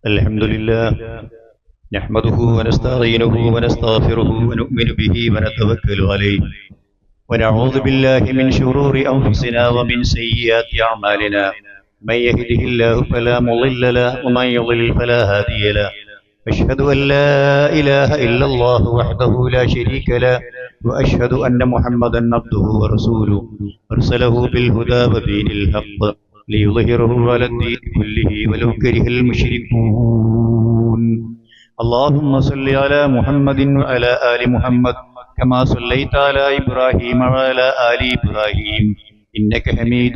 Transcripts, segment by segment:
الحمد لله نحمده ونستعينه ونستغفره ونؤمن به ونتوكل عليه ونعوذ بالله من شرور أنفسنا ومن سيئات أعمالنا من يهده الله فلا مضل له ومن يضلل فلا هادي له أشهد أن لا إله إلا الله وحده لا شريك له وأشهد أن محمدا عبده ورسوله أرسله بالهدى ودين الحق ليظهره على الدين كله ولو كره المشركون اللهم صل على محمد وعلى آل محمد كما صليت على إبراهيم وعلى آل إبراهيم إنك حميد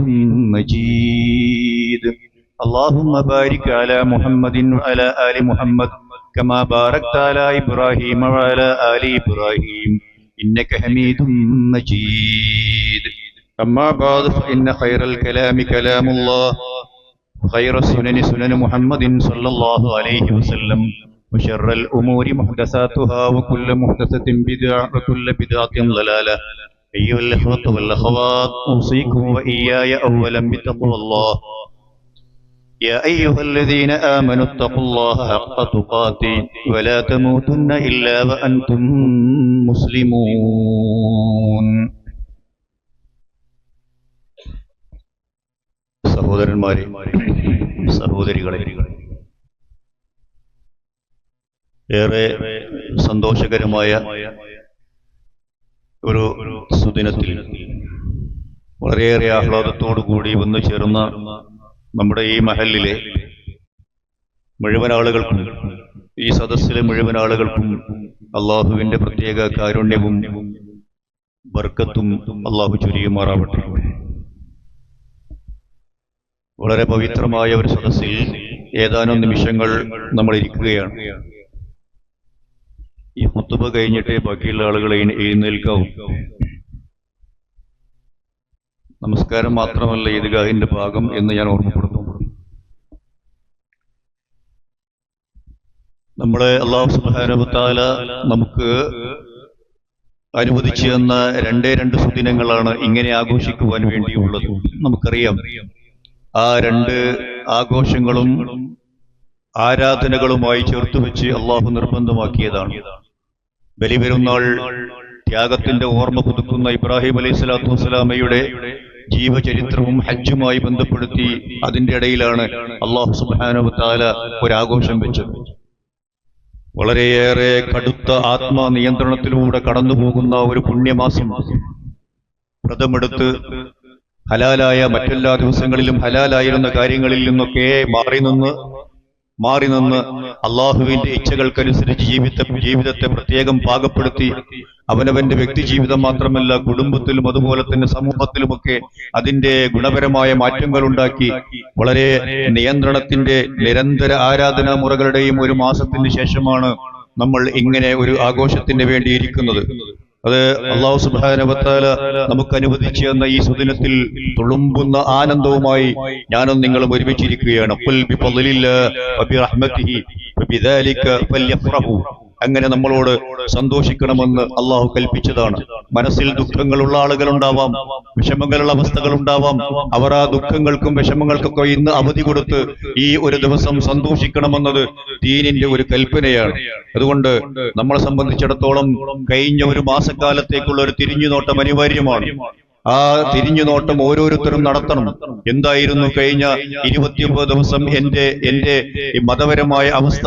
مجيد اللهم بارك على محمد وعلى آل محمد كما باركت على إبراهيم وعلى آل إبراهيم إنك حميد مجيد أما بعد فإن خير الكلام كلام الله وخير السنن سنن محمد صلى الله عليه وسلم وشر الأمور محدثاتها وكل محدثة بدعة وكل بدعة ضلالة أيها الإخوة والأخوات أوصيكم وإياي أولا بتقوى الله يا أيها الذين آمنوا اتقوا الله حق تقاته ولا تموتن إلا وأنتم مسلمون സഹോദരന്മാരെ സഹോദരികളെ ഏറെ സന്തോഷകരമായ ഒരു സുദിനത്തിൽ വളരെയേറെ ആഹ്ലാദത്തോടുകൂടി വന്നു ചേർന്ന നമ്മുടെ ഈ മഹല്ലിലെ മുഴുവൻ ആളുകൾക്കും ഈ സദസ്സിലെ മുഴുവൻ ആളുകൾക്കും അള്ളാഹുവിന്റെ പ്രത്യേക കാരുണ്യവും ബർക്കത്തും അള്ളാഹു ചൊരിയുമാറാവട്ടെ. വളരെ പവിത്രമായ ഒരു സദസ്സിൽ ഏതാനും നിമിഷങ്ങൾ നമ്മൾ ഇരിക്കുകയാണ്. ഈ ഖുതുബ കഴിഞ്ഞിട്ടേ ബാക്കിയുള്ള ആളുകളെ എഴുന്നേൽക്കാവും. നമസ്കാരം മാത്രമല്ല ഈദ്ഗാഹിന്റെ ഭാഗം എന്ന് ഞാൻ ഓർമ്മപ്പെടുത്തുന്നു. നമ്മളെ അല്ലാഹു സുബ്ഹാനഹു വ തആല നമുക്ക് അനുവദിച്ചു തന്ന രണ്ട് സുദിനങ്ങളാണ് ഇങ്ങനെ ആഘോഷിക്കുവാൻ വേണ്ടിയുള്ളത്. നമുക്കറിയാം, ആ രണ്ട് ആഘോഷങ്ങളും ആരാധനകളുമായി ചേർത്ത് വെച്ച് അള്ളാഹു നിർബന്ധമാക്കിയതാണ്. ബലിപെരുന്നാൾ ത്യാഗത്തിന്റെ ഓർമ്മ പുതുക്കുന്ന ഇബ്രാഹിം അലൈഹി സ്വലാത്തു വസ്സലാമയുടെ ജീവചരിത്രവും ഹജ്ജുമായി ബന്ധപ്പെടുത്തി അതിന്റെ ഇടയിലാണ് അള്ളാഹു സുബ്ഹാനഹു വ തആല ഒരാഘോഷം വെച്ചത്. വളരെയേറെ കടുത്ത ആത്മനിയന്ത്രണത്തിലൂടെ കടന്നു പോകുന്ന ഒരു പുണ്യമാസം വ്രതമെടുത്ത് ഹലാലായ മറ്റെല്ലാ ദിവസങ്ങളിലും ഹലാലായിരുന്ന കാര്യങ്ങളിൽ നിന്നൊക്കെ മാറി നിന്ന് അള്ളാഹുവിന്റെ ഇച്ഛകൾക്കനുസരിച്ച് ജീവിതത്തെ പ്രത്യേകം പാകപ്പെടുത്തി അവനവന്റെ വ്യക്തി ജീവിതം മാത്രമല്ല കുടുംബത്തിലും അതുപോലെ തന്നെ സമൂഹത്തിലുമൊക്കെ അതിന്റെ ഗുണപരമായ മാറ്റങ്ങൾ ഉണ്ടാക്കി വളരെ നിയന്ത്രണത്തിന്റെ നിരന്തര ആരാധനാ മുറകളുടെയും ഒരു മാസത്തിന് ശേഷമാണ് നമ്മൾ ഇങ്ങനെ ഒരു ആഘോഷത്തിന് വേണ്ടി ഇരിക്കുന്നത്. അത് അല്ലാഹു സുബ്ഹാനഹു വ തആല നമുക്ക് അനുവദിച്ചു തന്ന ഈ സുദിനത്തിൽ തുളുമ്പുന്ന ആനന്ദവുമായി ഞാനും നിങ്ങളും ഒരുമിച്ചിരിക്കുകയാണ്. ഖുൽ ബിഫളില്ലാഹി വബിറഹ്മതിഹി ഫബിദാലിക ഫൽയഫ്റഹു. അങ്ങനെ നമ്മളോട് സന്തോഷിക്കണമെന്ന് അള്ളാഹു കൽപ്പിച്ചതാണ്. മനസ്സിൽ ദുഃഖങ്ങളുള്ള ആളുകളുണ്ടാവാം, വിഷമങ്ങളുള്ള അവസ്ഥകളുണ്ടാവാം. അവർ ആ ദുഃഖങ്ങൾക്കും വിഷമങ്ങൾക്കൊക്കെ ഇന്ന് അവധി കൊടുത്ത് ഈ ഒരു ദിവസം സന്തോഷിക്കണമെന്നത് ദീനിന്റെ ഒരു കൽപ്പനയാണ്. അതുകൊണ്ട് നമ്മളെ സംബന്ധിച്ചിടത്തോളം കഴിഞ്ഞ ഒരു മാസക്കാലത്തേക്കുള്ള ഒരു തിരിഞ്ഞുനോട്ടം അനിവാര്യമാണ്. ആ തിരിഞ്ഞുനോട്ടം ഓരോരുത്തരും നടത്തണം. എന്തായിരുന്നു കഴിഞ്ഞ 29 ദിവസം എന്റെ മതപരമായ അവസ്ഥ?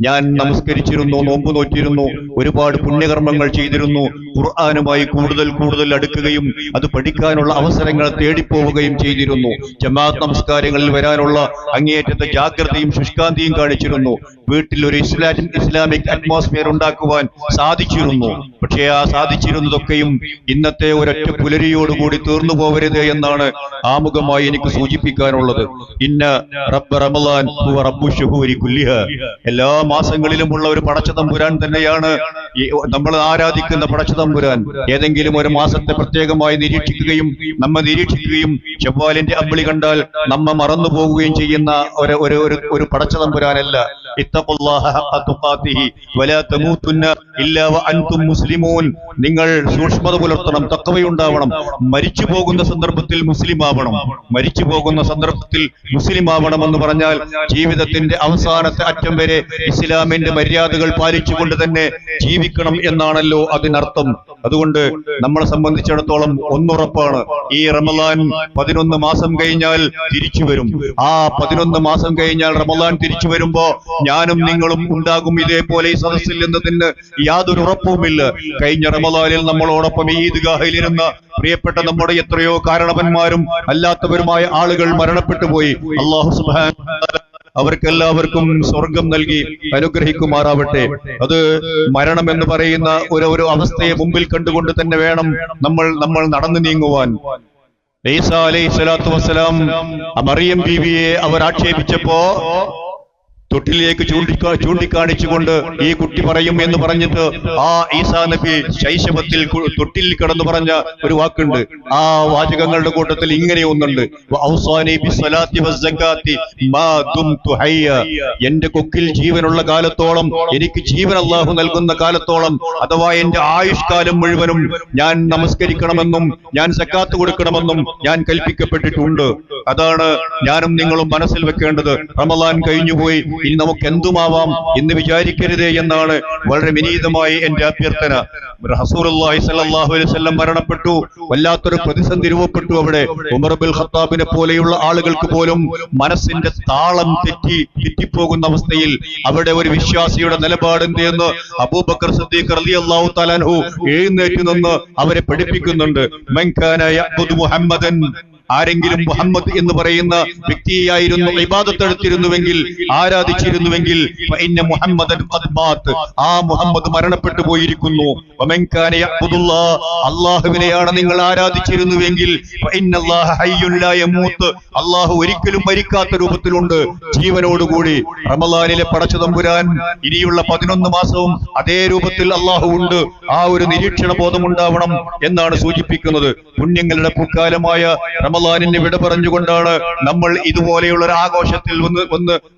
ഞാൻ നമസ്കരിച്ചിരുന്നു, നോമ്പ് നോറ്റിരുന്നു, ഒരുപാട് പുണ്യകർമ്മങ്ങൾ ചെയ്തിരുന്നു, ഖുർആനുമായി കൂടുതൽ അടുക്കുകയും അത് പഠിക്കാനുള്ള അവസരങ്ങൾ തേടിപ്പോവുകയും ചെയ്തിരുന്നു. ജമാഅത്ത് നമസ്കാരങ്ങളിൽ വരാനുള്ള അങ്ങേയറ്റത്തെ ജാഗ്രതയും ശുഷ്കാന്തിയും കാണിച്ചിരുന്നു. വീട്ടിൽ ഒരു ഇസ്ലാമിക് അറ്റ്മോസ്ഫിയർ ഉണ്ടാക്കുവാൻ സാധിച്ചിരുന്നു. പക്ഷേ ആ സാധിച്ചിരുന്നതൊക്കെയും ഇന്നത്തെ ഒരൊറ്റ പുലരിയോടുകൂടി തീർന്നു പോവരുത് എന്നാണ് ആമുഖമായി എനിക്ക് സൂചിപ്പിക്കാനുള്ളത്. ഇന്ന റബ്ബ റമളാൻ ഹുവ റബ്ബു ശുഹൂരി കുല്ലിഹാ. എല്ലാ മാസങ്ങളിലുമുള്ള ഒരു പടച്ചതമ്പുരാൻ തന്നെയാണ് നമ്മൾ ആരാധിക്കുന്ന പടച്ചതമ്പുരാൻ. ഏതെങ്കിലും ഒരു മാസത്തെ പ്രത്യേകമായി നമ്മെ നിരീക്ഷിക്കുകയും ശവ്വാലിന്റെ അമ്പിളി കണ്ടാൽ നമ്മ മറന്നു പോകുകയും ചെയ്യുന്ന ഒരു പടച്ചതമ്പുരാനല്ല. ഇത്തഖുല്ലാഹ ഹഖ തുഖാതിഹി വലാ തമൂതുന്ന ഇല്ലാ വഅൻതും മുസ്ലിമൂൻ. നിങ്ങൾ സൂക്ഷ്മത പുലർത്തണം, തഖ്വയുണ്ടാവണം. മരിച്ചു പോകുന്ന സന്ദർഭത്തിൽ മുസ്ലിം ആവണം. മരിച്ചു പോകുന്ന സന്ദർഭത്തിൽ മുസ്ലിം ആവണമെന്ന് പറഞ്ഞാൽ ജീവിതത്തിന്റെ അവസാനത്തെ അറ്റം വരെ ഇസ്ലാമിന്റെ മര്യാദകൾ പാലിച്ചുകൊണ്ട് തന്നെ ജീവിക്കണം എന്നാണല്ലോ അതിനർത്ഥം. അതുകൊണ്ട് നമ്മളെ സംബന്ധിച്ചിടത്തോളം ഒന്നുറപ്പാണ്, ഈ റമദാൻ 11 മാസം കഴിഞ്ഞാൽ തിരിച്ചു വരും. ആ 11 മാസം കഴിഞ്ഞാൽ റമദാൻ തിരിച്ചു വരുമ്പോ ഞാനും നിങ്ങളും ഉണ്ടാകും ഇതേപോലെ ഈ സദസ്സിൽ എന്നതിന് യാതൊരു ഉറപ്പുമില്ല. കഴിഞ്ഞ റമദാനിൽ നമ്മളോടൊപ്പം ഈദ്ഗാഹിലിരുന്ന പ്രിയപ്പെട്ട നമ്മുടെ എത്രയോ കാരണവന്മാരും അല്ലാത്തവരുമായ ആളുകൾ മരണപ്പെട്ടു പോയി. അല്ലാഹു സുബ്ഹാനഹു വ തആല അവർക്കെല്ലാവർക്കും സ്വർഗം നൽകി അനുഗ്രഹിക്കുമാറാവട്ടെ. അത് മരണം എന്ന് പറയുന്ന ഒരു അവസ്ഥയെ മുമ്പിൽ കണ്ടുകൊണ്ട് തന്നെ വേണം നമ്മൾ നടന്നു നീങ്ങുവാൻ. ഈസാ അലൈഹിസ്സലാത്തു വസ്സലാം മറിയം ബീവിയെ അവർ ആക്ഷേപിച്ചപ്പോ തൊട്ടിലേക്ക് ചൂണ്ടിക്കാണിച്ചുകൊണ്ട് ഈ കുട്ടി പറയും എന്ന് പറഞ്ഞിട്ട് ആ ഈസാ നബി ശൈശവത്തിൽ തൊട്ടിൽ കിടന്നു പറഞ്ഞ ഒരു വാക്കുണ്ട്. ആ വാചകങ്ങളുടെ കൂട്ടത്തിൽ ഇങ്ങനെ ഒന്നുണ്ട്, എന്റെ കൊക്കിൽ ജീവനുള്ള കാലത്തോളം, എനിക്ക് ജീവൻ അല്ലാഹു നൽകുന്ന കാലത്തോളം, അഥവാ എന്റെ ആയുഷ്കാലം മുഴുവനും ഞാൻ നമസ്കരിക്കണമെന്നും ഞാൻ സക്കാത്ത് കൊടുക്കണമെന്നും ഞാൻ കൽപ്പിക്കപ്പെട്ടിട്ടുണ്ട്. അതാണ് ഞാനും നിങ്ങളും മനസ്സിൽ വെക്കേണ്ടത്. റമദാൻ കഴിഞ്ഞുപോയി, ഇനി നമുക്ക് എന്തുമാവാം എന്ന് വിചാരിക്കരുതേ എന്നാണ് വളരെ വിനീതമായി എന്റെ അഭ്യർത്ഥന. റസൂലുള്ളാഹി സ്വല്ലല്ലാഹു അലൈഹി വസല്ലം മരണപ്പെട്ടു. വല്ലാത്തൊരു പ്രതിസന്ധി രൂപപ്പെട്ടു അവിടെ. ഉമർ ഇബ്നുൽ ഖത്താബിനെ പോലെയുള്ള ആളുകൾക്ക് പോലും മനസ്സിന്റെ താളം തെറ്റിപ്പോകുന്ന അവസ്ഥയിൽ അവിടെ ഒരു വിശ്വാസിയുടെ നിലപാടിന്റെ എന്ന് അബൂബക്കർ സിദ്ദീഖ് റളിയല്ലാഹു തആല അൻഹു എഴുന്നേറ്റ് നിന്ന് അവരെ പഠിപ്പിക്കുന്നുണ്ട്. മൻ കാന യഅ്ബുദു മുഹമ്മദൻ, ആരെങ്കിലും മുഹമ്മദ് എന്ന് പറയുന്ന വ്യക്തിയായിരുന്നു ഇബാദത്ത് എടുത്തിരുന്നുവെങ്കിൽ, ആരാധിച്ചിരുന്നുവെങ്കിൽ, മുഹമ്മദൻ ആ മുഹമ്മദ് മരണപ്പെട്ടു പോയിരിക്കുന്നു. അള്ളാഹുവിനെയാണ് നിങ്ങൾ ആരാധിച്ചിരുന്നുവെങ്കിൽ അള്ളാഹു ഒരിക്കലും മരിക്കാത്ത രൂപത്തിലുണ്ട്, ജീവനോടുകൂടി. റമദാനിലെ പടച്ച തമ്പുരാൻ ഇനിയുള്ള 11 മാസവും അതേ രൂപത്തിൽ അള്ളാഹു ഉണ്ട്. ആ ഒരു നിരീക്ഷണ ബോധമുണ്ടാവണം എന്നാണ് സൂചിപ്പിക്കുന്നത്. പുണ്യങ്ങളുടെ പൂക്കാലമായ റമദാനിനെ വിട പറഞ്ഞുകൊണ്ടാണ് നമ്മൾ ഇതുപോലെയുള്ള ഒരു ആഘോഷത്തിൽ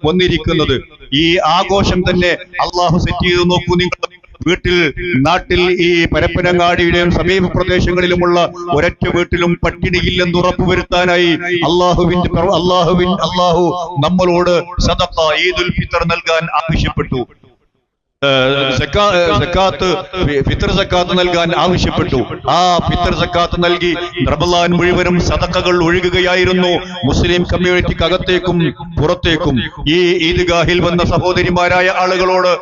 വന്നിരിക്കുന്നത്. ഈ ആഘോഷം തന്നെ അള്ളാഹു സെറ്റ് ചെയ്ത് നോക്കൂ. നിങ്ങൾ വീട്ടിൽ, നാട്ടിൽ, ഈ പരപ്പനങ്ങാടിയുടെയും സമീപ പ്രദേശങ്ങളിലുമുള്ള ഒരൊറ്റ വീട്ടിലും പട്ടിണിയില്ലെന്ന് ഉറപ്പുവരുത്താനായി അള്ളാഹു നമ്മളോട് സദഖ, ഈദുൽ ഫിത്ർ നൽകാൻ ആവശ്യപ്പെട്ടു. ഫിത്ർ സക്കാത്ത് നൽകാൻ ആവശ്യപ്പെട്ടു. ആ ഫിത്ർ സക്കാത്ത് നൽകി റമദാൻ മുഴുവനും സദഖകൾ ഒഴുകുകയായിരുന്നു മുസ്ലിം കമ്മ്യൂണിറ്റിക്ക് അകത്തേക്കും പുറത്തേക്കും. ഈ ഈദ്ഗാഹിൽ വന്ന സഹോദരിമാരായ ആളുകളോട്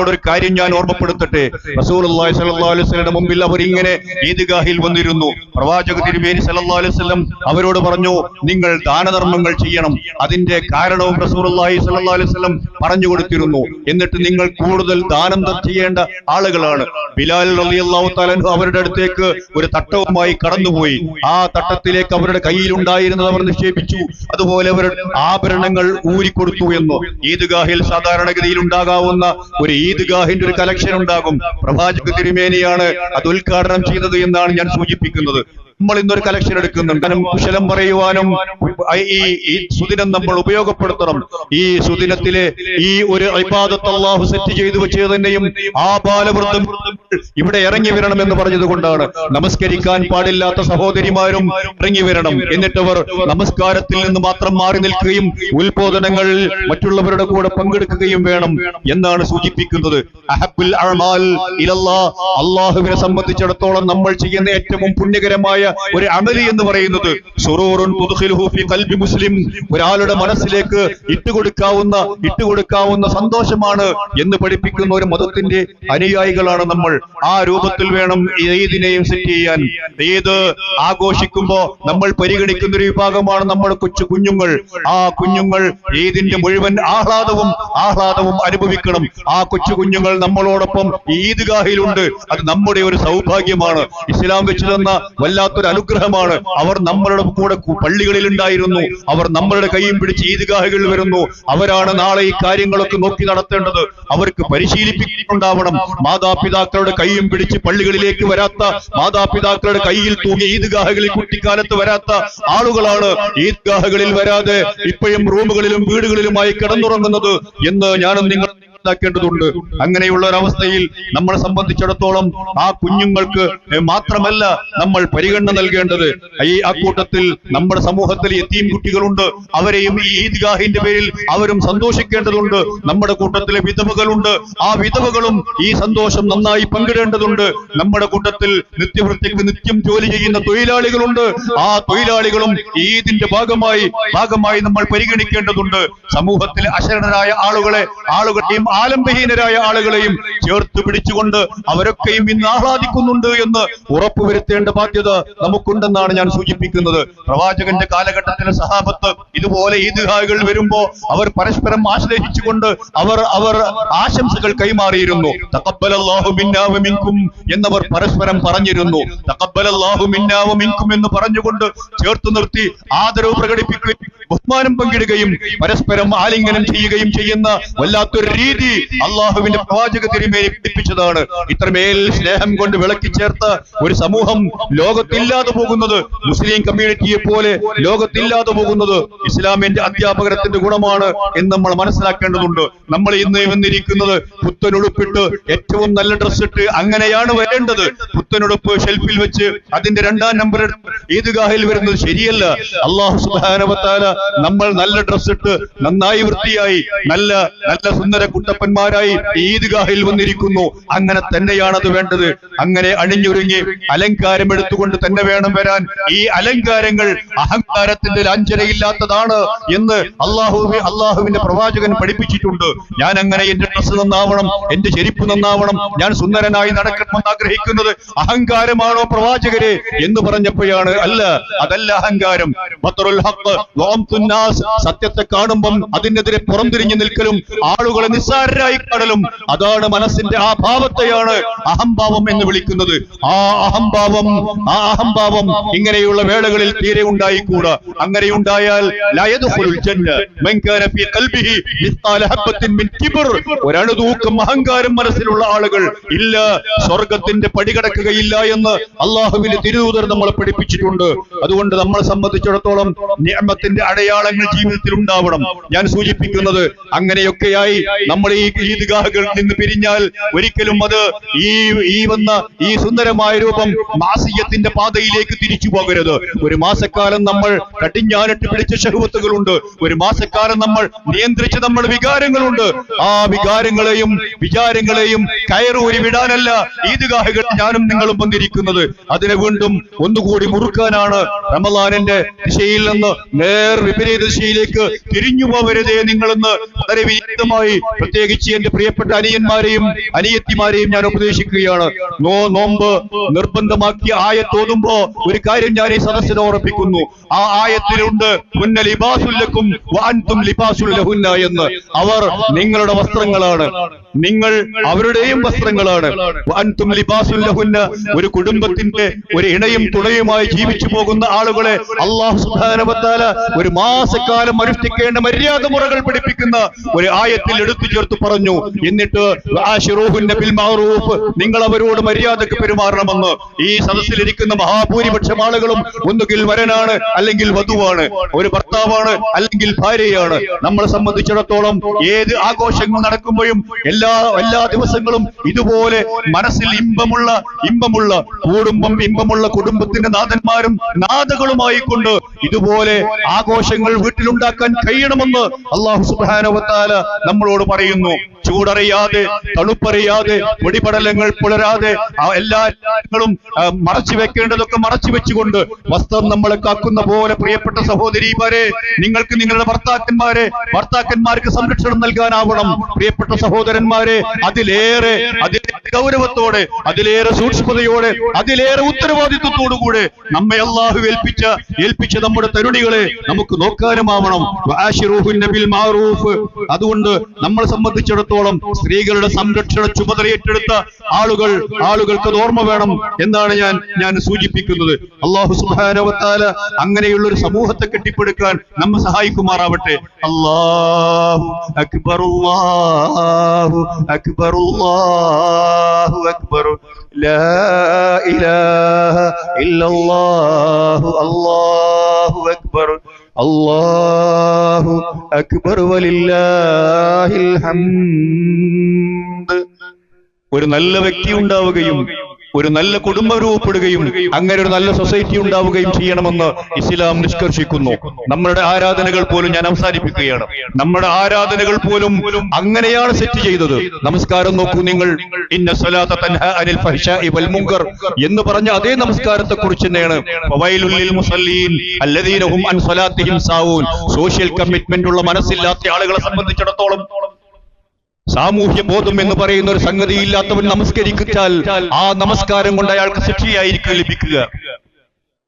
ഒരു കാര്യം ഞാൻ ഓർമ്മപ്പെടുത്തട്ടെ. റസൂലുള്ളാഹി സ്വല്ലല്ലാഹു അലൈഹി വസല്ലം മുമ്പിൽ അവർ ഇങ്ങനെ ഈദ്ഗാഹിൽ വന്നിരുന്നു. പ്രവാചക തിരുമേനി സ്വല്ലല്ലാഹു അലൈഹി വസല്ലം അവരോട് പറഞ്ഞു, നിങ്ങൾ ദാനധർമ്മങ്ങൾ ചെയ്യണം. അതിന്റെ കാരണവും റസൂലുള്ളാഹി സ്വല്ലല്ലാഹു അലൈഹി വസല്ലം പറഞ്ഞു കൊടുത്തിരുന്നു. എന്നിട്ട് നിങ്ങൾ കൂടുതൽ ദാനം ചെയ്യേണ്ട ആളുകളാണ്. ബിലാൽ റളിയല്ലാഹു തആല അവരുടെ അടുത്തേക്ക് ഒരു തട്ടവുമായി കടന്നുപോയി. ആ തട്ടത്തിലേക്ക് അവരുടെ കയ്യിലുണ്ടായിരുന്നത് അവർ നിക്ഷേപിച്ചു. അതുപോലെ അവരുടെ ആഭരണങ്ങൾ ഊരിക്കൊടുത്തു എന്ന്. ഈദ്ഗാഹിൽ സാധാരണഗതിയിൽ ഉണ്ടാകാവുന്ന ഒരു ഈദ്ഗാഹിന്റെ ഒരു കലക്ഷൻ ഉണ്ടാകും. പ്രവാചക തിരുമേനിയാണ് അത് ഉദ്ഘാടനം ചെയ്തത് എന്നാണ് ഞാൻ സൂചിപ്പിക്കുന്നത്. നമ്മൾ ഇന്നൊരു കലക്ഷൻ എടുക്കുന്നുണ്ട്. കുശലം പറയുവാനും ഈ സുദിനം നമ്മൾ ഉപയോഗപ്പെടുത്തണം. ഈ സുദിനത്തിലെ ഈ ഒരു ഇബാദത്ത് അല്ലാഹു സെറ്റ് ചെയ്തു വെച്ചത് തന്നെയും ആ ബാലവൃദ്ധം ഇവിടെ ഇറങ്ങി വരണം എന്ന് പറഞ്ഞത് കൊണ്ടാണ്. നമസ്കരിക്കാൻ പാടില്ലാത്ത സഹോദരിമാരും ഇറങ്ങി വരണം. എന്നിട്ടവർ നമസ്കാരത്തിൽ നിന്ന് മാത്രം മാറി നിൽക്കുകയും ഉത്ബോധനങ്ങളിൽ മറ്റുള്ളവരുടെ കൂടെ പങ്കെടുക്കുകയും വേണം എന്നാണ് സൂചിപ്പിക്കുന്നത്. അഹബ്ബുൽ അഅ്മാൽ ഇലല്ലാഹ്, അല്ലാഹുവിനെ സംബന്ധിച്ചിടത്തോളം നമ്മൾ ചെയ്യുന്ന ഏറ്റവും പുണ്യകരമായ ഒരു അമലി എന്ന് പറയുന്നത് സുറൂറുൻ തുദ്ഖിലുഹു ഫീ ഖൽബി മുസ്ലിം, ഒരാളുടെ മനസ്സിലേക്ക് ഇട്ടുകൊടുക്കാവുന്ന സന്തോഷമാണ് എന്ന് പഠിപ്പിക്കുന്ന ഒരു മതത്തിന്റെ അനുയായികളാണ് നമ്മൾ. ആ രൂപത്തിൽ വേണം ഈദിനെയും സെറ്റ് ചെയ്യാൻ. ഈദ് ആഘോഷിക്കുമ്പോ നമ്മൾ പരിഗണിക്കുന്ന ഒരു വിഭാഗമാണ് നമ്മുടെ കുഞ്ഞുങ്ങൾ. ആ കുഞ്ഞുങ്ങൾ ഈദിന്റെ മുഴുവൻ ആഹ്ലാദവും അനുഭവിക്കണം. ആ കുഞ്ഞുങ്ങൾ നമ്മളോടൊപ്പം ഈദ്ഗാഹിലുണ്ട്. അത് നമ്മുടെ ഒരു സൗഭാഗ്യമാണ്. ഇസ്ലാം വെച്ച് തന്ന വല്ലാത്തൊരു അനുഗ്രഹമാണ്. അവർ നമ്മളുടെ കൂടെ പള്ളികളിൽ ഉണ്ടായിരുന്നു. അവർ നമ്മളുടെ കൈയും പിടിച്ച് ഈദ്ഗാഹുകളിൽ വരുന്നു. അവരാണ് നാളെ ഈ കാര്യങ്ങളൊക്കെ നോക്കി നടത്തേണ്ടത്. അവർക്ക് പരിശീലിപ്പിക്കുന്നുണ്ടാവണം. മാതാപിതാക്കളുടെ കൈയും പിടിച്ച് പള്ളികളിലേക്ക് വരാത്ത, മാതാപിതാക്കളുടെ കയ്യിൽ തൂങ്ങി ഈദ്ഗാഹുകളിൽ കുട്ടിക്കാലത്ത് വരാത്ത ആളുകളാണ് ഈദ്ഗാഹുകളിൽ വരാതെ ഇപ്പോഴും റൂമുകളിലും വീടുകളിലുമായി കിടന്നുറങ്ങുന്നത് എന്ന് ഞാനും നിങ്ങൾ മനസ്സിലാക്കേണ്ടതുണ്ട്. അങ്ങനെയുള്ള ഒരവസ്ഥയിൽ നമ്മളെ സംബന്ധിച്ചിടത്തോളം ആ കുഞ്ഞുങ്ങൾക്ക് മാത്രമല്ല നമ്മൾ പരിഗണന നൽകേണ്ടത്. ഈ അക്കൂട്ടത്തിൽ നമ്മുടെ സമൂഹത്തിൽ യതീം കുട്ടികളുണ്ട്, അവരെയും ഈ ഈദ്ഗാഹിന്റെ പേരിൽ അവരും സന്തോഷിക്കേണ്ടതുണ്ട്. നമ്മുടെ കൂട്ടത്തിലെ വിധവകളുണ്ട്, ആ വിധവകളും ഈ സന്തോഷം നന്നായി പങ്കിടേണ്ടതുണ്ട്. നമ്മുടെ കൂട്ടത്തിൽ നിത്യവൃത്തിക്ക് നിത്യം ജോലി ചെയ്യുന്ന തൊഴിലാളികളുണ്ട്, ആ തൊഴിലാളികളും ഈദിന്റെ ഭാഗമായി നമ്മൾ പരിഗണിക്കേണ്ടതുണ്ട്. സമൂഹത്തിലെ അശരണരായ ആളുകളെയും ആലംബഹീനരായ ആളുകളെയും ചേർത്ത് പിടിച്ചുകൊണ്ട് അവരൊക്കെയും ഇന്ന് ആഹ്ലാദിക്കുന്നുണ്ട് എന്ന് ഉറപ്പുവരുത്തേണ്ട ബാധ്യത നമുക്കുണ്ടെന്നാണ് ഞാൻ സൂചിപ്പിക്കുന്നത്. പ്രവാചകന്റെ കാലഘട്ടത്തിലെ സഹാബത്ത് ഇതുപോലെ ഈദ്ഗാഹുകൾ വരുമ്പോ അവർ പരസ്പരം ആശ്ലേഷിച്ചുകൊണ്ട് അവർ ആശംസകൾ കൈമാറിയിരുന്നു. തഖബ്ബലല്ലാഹു മിന്നാ വ മിൻകും എന്നവർ പരസ്പരം പറഞ്ഞിരുന്നു. തഖബ്ബലല്ലാഹു മിന്നാ വ മിൻകും എന്ന് പറഞ്ഞുകൊണ്ട് ചേർത്ത് നിർത്തി ആദരവ് പ്രകടിപ്പിക്കുകയും ബഹുമാനം പങ്കിടുകയും പരസ്പരം ആലിംഗനം ചെയ്യുകയും ചെയ്യുന്ന വല്ലാത്തൊരു രീതി അള്ളാഹുവിന്റെ പ്രവാചക തിരുമേനി പഠിപ്പിച്ചതാണ്. ഇത്രമേൽ സ്നേഹം കൊണ്ട് വിളക്കി ചേർത്ത ഒരു സമൂഹം ലോകത്തില്ലാതെ പോകുന്നത്, മുസ്ലിം കമ്മ്യൂണിറ്റിയെ പോലെ ലോകത്തില്ലാതെ പോകുന്നത് ഇസ്ലാമിന്റെ അധ്യാപകരത്തിന്റെ ഗുണമാണ് എന്ന് നമ്മൾ മനസ്സിലാക്കേണ്ടതുണ്ട്. നമ്മൾ ഇന്ന് വന്നിരിക്കുന്നത് പുത്തനുടുപ്പിട്ട് ഏറ്റവും നല്ല ഡ്രസ് ഇട്ട് അങ്ങനെയാണ് വരേണ്ടത്. പുത്തനുടുപ്പ് ഷെൽഫിൽ വെച്ച് അതിന്റെ 2ാം നമ്പർ ഈദ്ഗാഹിൽ വരുന്നത് ശരിയല്ല. അല്ലാഹു സുബ്ഹാനഹു വ തആല നമ്മൾ നല്ല ഡ്രസ് ഇട്ട് നന്നായി വൃത്തിയായി നല്ല സുന്ദര കുട്ടപ്പന്മാരായി ഈദ്ഗാഹിൽ വന്നിരിക്കുന്നു. അങ്ങനെ തന്നെയാണത് വേണ്ടത്. അങ്ങനെ അണിഞ്ഞൊരുങ്ങി അലങ്കാരം എടുത്തുകൊണ്ട് തന്നെ വേണം വരാൻ. ഈ അലങ്കാരങ്ങൾ അഹങ്കാരത്തിന്റെ ലാഞ്ചനയില്ലാത്തതാണ് എന്ന് അള്ളാഹുവിന്റെ പ്രവാചകൻ പഠിപ്പിച്ചിട്ടുണ്ട്. ഞാൻ അങ്ങനെ എന്റെ ഡ്രസ് നന്നാവണം, എന്റെ ചെരുപ്പ് നന്നാവണം, ഞാൻ സുന്ദരനായി നടക്കണമെന്ന് ആഗ്രഹിക്കുന്നത് അഹങ്കാരമാണോ പ്രവാചകരെ എന്ന് പറഞ്ഞപ്പോഴാണ് അല്ല, അതല്ല അഹങ്കാരം. സത്യത്തെ കാണുമ്പം അതിനെതിരെ പുറംതിരിഞ്ഞു നിൽക്കലും ആളുകളെ നിസ്സാരരായി കാണലും അതാണ് മനസ്സിന്റെ ആ ഭാവത്തെയാണ് അഹംഭാവം എന്ന് വിളിക്കുന്നത്. ആ അഹംഭാവം ഇങ്ങനെയുള്ള വേളകളിൽ തീരെ ഉണ്ടായിക്കൂടാ. അങ്ങനെയുണ്ടായാൽ ഒരണുതൂക്കം അഹങ്കാരം മനസ്സിലുള്ള ആളുകൾ ഇല്ല, സ്വർഗത്തിന്റെ പടികടക്കുകയില്ല എന്ന് അള്ളാഹുവിന്റെ തിരുദൂതർ നമ്മളെ പഠിപ്പിച്ചിട്ടുണ്ട്. അതുകൊണ്ട് നമ്മളെ സംബന്ധിച്ചിടത്തോളം നിഅമത്തിന്റെ അടയാളങ്ങൾ ജീവിതത്തിൽ ഉണ്ടാവണം. ഞാൻ സൂചിപ്പിക്കുന്നത് അങ്ങനെയൊക്കെയായി നമ്മൾ ഈ ഈദ്ഗാഹുകളിൽ നിന്ന് പിരിഞ്ഞാൽ ഒരിക്കലും അത് ഈ സുന്ദരമായ രൂപം മാസിയത്തിന്റെ പാതയിലേക്ക് തിരിച്ചു പോകരുത്. ഒരു മാസക്കാലം നമ്മൾ കടിഞ്ഞാനിട്ട് പിടിച്ച ശഹ്വത്തുകളുണ്ട്, ഒരു മാസക്കാലം നമ്മൾ നിയന്ത്രിച്ച നമ്മുടെ വികാരങ്ങളുണ്ട്. ആ വികാരങ്ങളെയും വിചാരങ്ങളെയും കയറൂരി വിടാനല്ല ഈദ്ഗാഹുകൾ ഞാനും നിങ്ങളും വന്നിരിക്കുന്നത്. അതിനെ വീണ്ടും ഒന്നുകൂടി മുറുക്കാനാണ്. റമളാനിന്റെ ദിശയിൽ നിന്ന് നേർ വിപരീത ദിശയിലേക്ക് തിരിഞ്ഞു പോവരുതേ നിങ്ങളെന്ന് വളരെ വിനീതമായി പ്രത്യേകിച്ച് എന്റെ പ്രിയപ്പെട്ട അനിയന്മാരെയും അനിയത്തിമാരെയും ഞാൻ ഉപദേശിക്കുകയാണ്. നോമ്പ് നിർബന്ധമാക്കിയ ആയത്തോതുമ്പോ ഒരു കാര്യം ഞാൻ ഈ സദസ്സിനെ ഓർമ്മിപ്പിക്കുന്നു. ആ ആയത്തിലുണ്ട് ഹുന്ന ലിബാസുൽ ലക്കും വഅൻതും ലിബാസുൽ ലഹുന്ന എന്ന്. അവർ നിങ്ങളുടെ വസ്ത്രങ്ങളാണ്, നിങ്ങൾ അവരുടെയും വസ്ത്രങ്ങളാണ്. വഅൻതും ലിബാസുൽ ലഹുന്ന. ഒരു കുടുംബത്തിന്റെ ഒരു ഇണയും തുണയുമായി ജീവിച്ചു പോകുന്ന ആളുകളെ അല്ലാഹു സുബ്ഹാനഹു വ തആല ഒരു മാസക്കാലം അനുഷ്ഠിക്കേണ്ട മര്യാദ മുറകൾ പഠിപ്പിക്കുന്ന ഒരു ആയത്തിൽ എടുത്തു ചേർത്ത് പറഞ്ഞു. എന്നിട്ട് ആശിറൂഹുന്ന ബിൽ മഅറൂഫ്, നിങ്ങൾ അവരോട് മര്യാദക്ക് പെരുമാറണമെന്ന്. ഈ സദസ്സിലിരിക്കുന്ന മഹാഭൂരിപക്ഷം ആളുകളും ഒന്നുകിൽ വരനാണ് അല്ലെങ്കിൽ വധുവാണ്, ഒരു ഭർത്താവാണ് അല്ലെങ്കിൽ ഭാര്യയാണ്. നമ്മളെ സംബന്ധിച്ചിടത്തോളം ഏത് ആഘോഷങ്ങൾ നടക്കുമ്പോഴും എല്ലാ ദിവസങ്ങളും ഇതുപോലെ മനസ്സിൽ ഇമ്പമുള്ള ഇമ്പമുള്ള കുടുംബത്തിന്റെ നാഥന്മാരും നാഥകളുമായി കൊണ്ട് ഇതുപോലെ ആഘോഷങ്ങൾ വീട്ടിലുണ്ടാക്കാൻ കഴിയണമെന്ന് അല്ലാഹു സുബ്ഹാനഹു വ തആല നമ്മളോട് പറയുന്നു. ചൂടറിയാതെ തണുപ്പറിയാതെ പൊടിപടലങ്ങൾ പുലരാതെ എല്ലാ കാര്യങ്ങളും മറച്ചു വെക്കേണ്ടതൊക്കെ മറച്ചു വെച്ചുകൊണ്ട് വസ്ത്രം നമ്മളെ കാക്കുന്ന പോലെ പ്രിയപ്പെട്ട സഹോദരിമാരെ, നിങ്ങൾക്ക് നിങ്ങളുടെ ഭർത്താക്കന്മാർക്ക് സംരക്ഷണം നൽകാനാവണം. പ്രിയപ്പെട്ട സഹോദരന്മാരെ, അതിലേറെ ഗൗരവത്തോടെ, അതിലേറെ സൂക്ഷ്മതയോടെ, അതിലേറെ ഉത്തരവാദിത്വത്തോടുകൂടെ നമ്മെ അല്ലാഹു ഏൽപ്പിച്ച നമ്മുടെ തരുണികളെ നമുക്ക് നോക്കാനുമാവണം. അതുകൊണ്ട് നമ്മളെ സംബന്ധിച്ചിടത്തോളം സ്ത്രീകളുടെ സംരക്ഷണ ചുമതല ഏറ്റെടുത്ത ആളുകൾക്ക് ഓർമ്മ വേണം എന്നാണ് ഞാൻ സൂചിപ്പിക്കുന്നത്. അല്ലാഹു സുബ്ഹാനഹു വ തആല അങ്ങനെയുള്ള ഒരു സമൂഹത്തെ കെട്ടിപ്പടുക്കാൻ നമ്മെ സഹായിക്കുമാറാവട്ടെ. അല്ലാഹു അക്ബർ, അല്ലാഹു അക്ബർ, അല്ലാഹു അക്ബർ, ലാ ഇലാഹ ഇല്ലല്ലാഹു, അല്ലാഹു അക്ബർ. അല്ലാഹു അക്ബർ വലില്ലാഹിൽ ഹംദ്. ഒരു നല്ല വ്യക്തി ഉണ്ടാവുകയും ഒരു നല്ല കുടുംബം രൂപപ്പെടുകയും അങ്ങനെ ഒരു നല്ല സൊസൈറ്റി ഉണ്ടാവുകയും ചെയ്യണമെന്ന് ഇസ്ലാം നിഷ്കർഷിക്കുന്നു. നമ്മുടെ ആരാധനകൾ പോലും, ഞാൻ അവസാനിപ്പിക്കുകയാണ്, നമ്മുടെ ആരാധനകൾ പോലും അങ്ങനെയാണ് സെറ്റ് ചെയ്തത്. നമസ്കാരം നോക്കൂ നിങ്ങൾ, ഇന്ന സ്വലാത്ത തൻഹാ അനിൽ ഫഹ്ശാഇ വൽ മുൻകർ എന്ന് പറഞ്ഞ അതേ നമസ്കാരത്തെ കുറിച്ച് തന്നെയാണ് ഫവൈലുൽ ലിൽ മുസല്ലീൻ അല്ലദീന ഹും അൻ സ്വലാത്തിഹിം സാവൂൻ. സോഷ്യൽ കമ്മിറ്റ്മെന്റ് ഉള്ള മനസ്സില്ലാത്ത ആളുകളെ സംബന്ധിച്ചിടത്തോളം സാമൂഹ്യ ബോധം എന്ന് പറയുന്ന ഒരു സംഗതി ഇല്ലാത്തവൻ നമസ്കരിച്ചാൽ ആ നമസ്കാരം കൊണ്ട് അയാൾക്ക് ശിക്ഷയായിരിക്കും ലഭിക്കുക.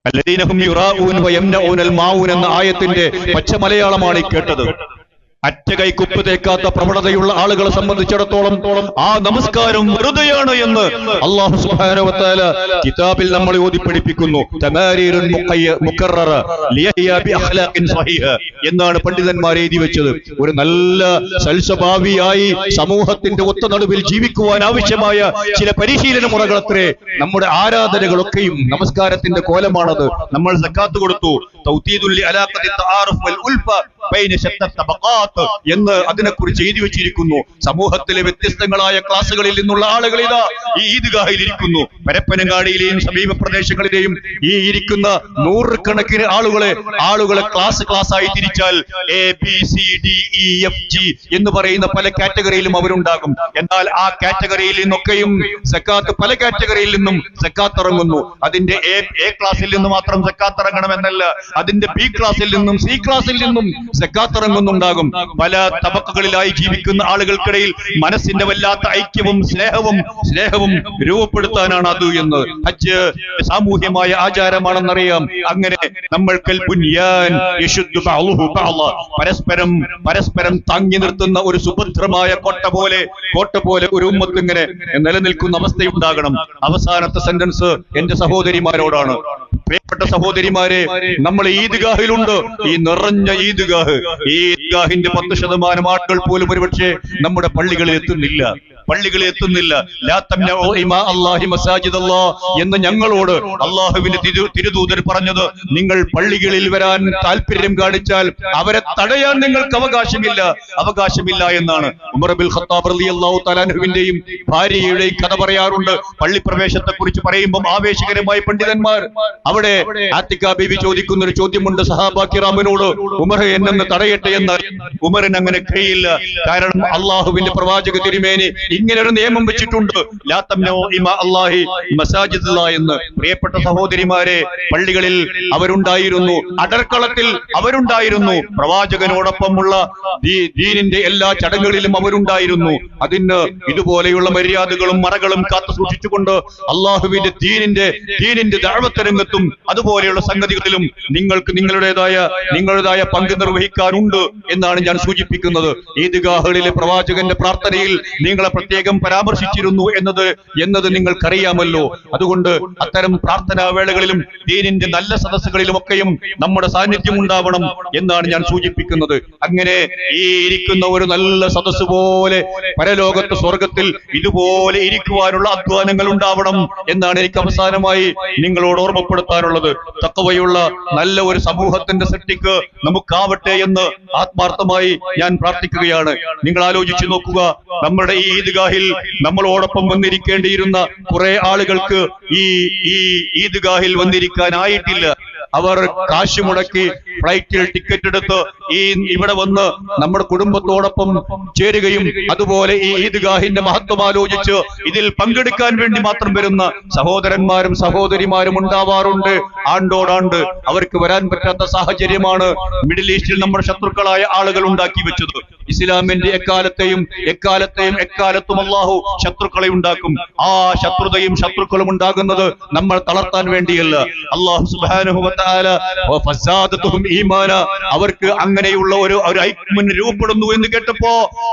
അല്ലദീനഹും യുറാഊന വയംനഊനൽ മാഊൻ എന്ന ആയത്തിന്റെ പച്ച മലയാളമാണ് ഈ കേട്ടത്. അറ്റ കൈക്കുപ്പ് തേക്കാത്ത പ്രവണതയുള്ള ആളുകളെ സംബന്ധിച്ചിടത്തോളം ആ നമസ്കാരം വെറുതെയാണ് എന്ന് അല്ലാഹു സുബ്ഹാനഹു വ തആല കിതാബിൽ നമ്മളെ ഓതി പഠിപ്പിക്കുന്നു. തമാരീറുൻ മുഖററ ലിയഹ്യ ബി അഖ്ലാഖിൻ സ്വഹീഹ എന്നാണ് പണ്ഡിതന്മാർ എഴുതി വെച്ചത്. ഒരു നല്ല സൽസ്വഭാവിയായി സമൂഹത്തിന്റെ ഒത്തനടുവിൽ ജീവിക്കുവാൻ ആവശ്യമായ ചില പരിശീലന മുറകളത്രേ നമ്മുടെ ആരാധനകളൊക്കെയും. നമസ്കാരത്തിന്റെ കോലമാണത്. നമ്മൾ സക്കാത്ത് കൊടുത്തു, തൗതീദുൽ അലാഖത്തി തആറുഫ് വൽ ഉൽഫ ബൈന ശത്ത തബഖാത്ത് എന്ന് അതിനെക്കുറിച്ച് എഴുതി വെച്ചിരിക്കുന്നു. സമൂഹത്തിലെ വ്യത്യസ്തങ്ങളായ ക്ലാസുകളിൽ നിന്നുള്ള ആളുകൾ ഇതാ ഈ ഈദ്ഗാഹിൽ ഇരിക്കുന്നു. പരപ്പനങ്ങാടിയിലെയും സമീപ പ്രദേശങ്ങളിലെയും ഈ ഇരിക്കുന്ന നൂറുകണക്കിന് ആളുകളെ ക്ലാസ് ആയി തിരിച്ചാൽ ABCDEFG എന്ന് പറയുന്ന പല കാറ്റഗറിയിലും അവരുണ്ടാകും. എന്നാൽ ആ കാറ്റഗറിയിൽ നിന്നൊക്കെയും സക്കാത്ത്, പല കാറ്റഗറിയിൽ നിന്നും സക്കാത്ത് ഇറങ്ങുന്നു. അതിന്റെ എ ക്ലാസ്സിൽ നിന്ന് മാത്രം സക്കാത്ത് ഇറങ്ങണമെന്നല്ല, അതിന്റെ B ക്ലാസ്സിൽ നിന്നും C ക്ലാസ്സിൽ നിന്നും സക്കാത്ത് ഇറങ്ങുന്നുണ്ടാകും. പല തബക്കകളിലായി ജീവിക്കുന്ന ആളുകൾക്കിടയിൽ മനസ്സിന്റെ വല്ലാത്ത ഐക്യവും സ്നേഹവും രൂപപ്പെടുത്താനാണ് അത് എന്ന്. ഹജ്ജ് സാമൂഹ്യമായ ആചാരമാണെന്നറിയാം. അങ്ങനെ നമ്മൾ പരസ്പരം താങ്ങി നിർത്തുന്ന ഒരു സുഭദ്രമായ കോട്ട പോലെ ഒരു ഉമ്മത്ത് ഇങ്ങനെ നിലനിൽക്കുന്ന അവസ്ഥയുണ്ടാകണം. അവസാനത്തെ സെന്റൻസ് എന്റെ സഹോദരിമാരോടാണ്. പ്രിയപ്പെട്ട സഹോദരിമാരെ, നമ്മൾ ഈദ്ഗാഹിലുണ്ട്. ഈ നിറഞ്ഞ ഈദ്ഗാഹ്, ഈ ഈദ്ഗാഹിന്റെ 10% ആളുകൾ പോലും ഒരുപക്ഷെ നമ്മുടെ പള്ളികളിൽ എത്തുന്നില്ല. ലാ തംനഉ ഇമാ അല്ലാഹി മസാജിദ് അല്ലാഹ് എന്ന് ഞങ്ങളോട് അല്ലാഹുവിന്റെ തിരുദൂതർ പറഞ്ഞത്, നിങ്ങൾ പള്ളികളിൽ വരാൻ താല്പര്യം കാണിച്ചാൽ അവരെ തടയാൻ നിങ്ങൾക്ക് അവകാശമില്ല എന്നാണ്. ഉമർ ബിൻ ഖത്താബ് റളിയല്ലാഹു തആല അൻഹുവിന്റെയും ഭാര്യയുടെയും കഥ പറയാറുണ്ട്. പള്ളിപ്രവേശത്തെ കുറിച്ച് പറയുമ്പോൾ ആവേശകരമായി പണ്ഡിതന്മാർ അവിടെ ആത്തിക ബീവി ചോദിക്കുന്ന ഒരു ചോദ്യമുണ്ട് സഹാബാ കിറാമിനോട്, ഉമർ എന്നെ തടയട്ടെ എന്ന്. ഉമറിന് അങ്ങനെ കഴിയില്ല. കാരണം അല്ലാഹുവിന്റെ പ്രവാചക തിരുമേനി ഇങ്ങനെ ഒരു നിയമം വെച്ചിട്ടുണ്ട്, ലാ തംനഉ ഇമാ അല്ലാഹി മസാജിദ് അല്ലാഹ് എന്ന്. പ്രിയപ്പെട്ട സഹോദരിമാരെ, പള്ളികളിൽ അവരുണ്ടായിരുന്നു, അടർക്കളത്തിൽ അവരുണ്ടായിരുന്നു, പ്രവാചകനോടൊപ്പമുള്ള ദീനിന്റെ എല്ലാ ചടങ്ങുകളിലും അവരുണ്ടായിരുന്നു. അതിന് ഇതുപോലെയുള്ള മര്യാദകളും മറകളും കാത്തു സൂക്ഷിച്ചുകൊണ്ട് അള്ളാഹുവിന്റെ ദീനിന്റെ ദഅവത്ത് രംഗത്തും അതുപോലെയുള്ള സംഗതികളിലും നിങ്ങൾക്ക് നിങ്ങളുടേതായ പങ്ക് നിർവഹിക്കാറുണ്ട് എന്നാണ് ഞാൻ സൂചിപ്പിക്കുന്നത്. ഈദ്ഗാഹുകളിലെ പ്രവാചകന്റെ പ്രാർത്ഥനയിൽ നിങ്ങളെ പ്രത്യേകം പരാമർശിച്ചിരുന്നു എന്നത് നിങ്ങൾക്കറിയാമല്ലോ. അതുകൊണ്ട് അത്തരം പ്രാർത്ഥനാ വേളകളിലും ദീനിന്റെ നല്ല സദസ്സുകളിലുമൊക്കെയും നമ്മുടെ സാന്നിധ്യം ഉണ്ടാവണം എന്നാണ് ഞാൻ സൂചിപ്പിക്കുന്നത്. അങ്ങനെ ഈ ഇരിക്കുന്ന ഒരു നല്ല സദസ്സ് പോലെ പരലോകത്ത് സ്വർഗത്തിൽ ഇതുപോലെ ഇരിക്കുവാനുള്ള അധ്വാനങ്ങൾ ഉണ്ടാവണം എന്നാണ് എനിക്ക് അവസാനമായി നിങ്ങളോട് ഓർമ്മപ്പെടുത്താനുള്ളത്. തഖ്വയുള്ള നല്ല ഒരു സമൂഹത്തിന്റെ സൃഷ്ടിക്ക് നമുക്കാവട്ടെ എന്ന് ആത്മാർത്ഥമായി ഞാൻ പ്രാർത്ഥിക്കുകയാണ്. നിങ്ങൾ ആലോചിച്ചു നോക്കുക, നമ്മുടെ ഈ ഈദ്ഗാഹിൽ നമ്മളോടൊപ്പം വന്നിരിക്കേണ്ടിയിരുന്ന കുറെ ആളുകൾക്ക് ഈ ഈദ്ഗാഹിൽ വന്നിരിക്കാനായിട്ടില്ല. അവർ കാശ് മുടക്കി ഫ്ലൈറ്റിൽ ടിക്കറ്റ് എടുത്ത് ഇവിടെ വന്ന് നമ്മുടെ കുടുംബത്തോടൊപ്പം ചേരുകയും അതുപോലെ ഈ ഈദ്ഗാഹിന്റെ മഹത്വം ആലോചിച്ച് ഇതിൽ പങ്കെടുക്കാൻ വേണ്ടി മാത്രം വരുന്ന സഹോദരന്മാരും സഹോദരിമാരും ഉണ്ടാവാറുണ്ട്. ആണ്ടോടാണ്ട് അവർക്ക് വരാൻ പറ്റാത്ത സാഹചര്യമാണ് മിഡിൽ ഈസ്റ്റിൽ നമ്മുടെ ശത്രുക്കളായ ആളുകൾ ഉണ്ടാക്കി വെച്ചത്. ഇസ്ലാമിന്റെ എക്കാലത്തും അല്ലാഹു ശത്രുക്കളെ ഉണ്ടാക്കും. ആ ശത്രുതയും ശത്രുക്കളും ഉണ്ടാകുന്നത് നമ്മൾ തളർത്താൻ വേണ്ടിയല്ല. അല്ലാഹു സുബ്ഹാനഹു വ തആല ഫസാദതുഹും ഈമാന, അവർക്ക് അങ്ങനെയുള്ള ഒരു ഐക്യം രൂപപ്പെടുന്നു എന്ന് കേട്ടപ്പോ